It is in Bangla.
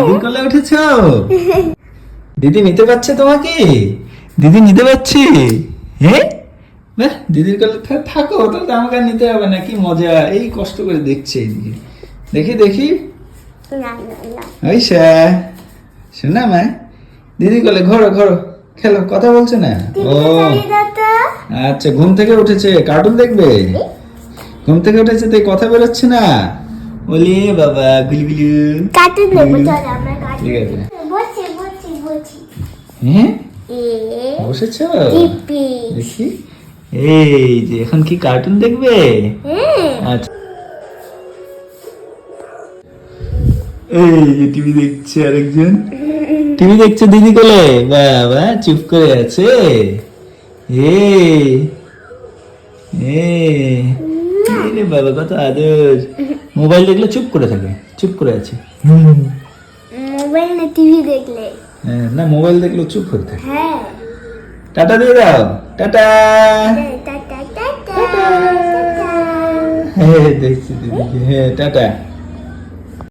দিদির কোলে উঠেছো? দিদি নিতে পারছে তোমাকে? দিদি নিতে পারছে? হ্যাঁ, বাহ, দিদির কোলে থাকো, তাহলে তো আমাকে আর নিতে হবে না। কি মজা, এই কষ্ট করে দেখছে এইদিকে। দেখি দেখি, ওই শোনা মা, দিদির কোলে ঘোরো ঘোরো, খেলো। কথা বলছে না ও? আচ্ছা, ঘুম থেকে উঠেছে, কার্টুন দেখবে। ঘুম থেকে উঠেছে, তাই কথা বেরোচ্ছে না। বলি বাবা গুলগুলু, কার্টুন দেখবো, চল আমরা ঠিক আছে। বলছি হ্যাঁ, বসেছো? দেখি, এই যে এখন কি কার্টুন দেখবে? আচ্ছা, এই যে টিভি দেখছে আরেকজন, টিভি দেখছে দিদি কোলে। বাবা চুপ করে আছে। রে বাবা, কত আদর। মোবাইল দেখলে চুপ করে থাকে, চুপ করে আছে। মোবাইল না টিভি দেখলে। হ্যাঁ, না মোবাইল দেখলে চুপ করে থাকে। হ্যাঁ, টাটা দিয়ে দাও, টাটা। টাটা টাটা হ্যাঁ দেখছি দিদিকে, হ্যাঁ টাটা।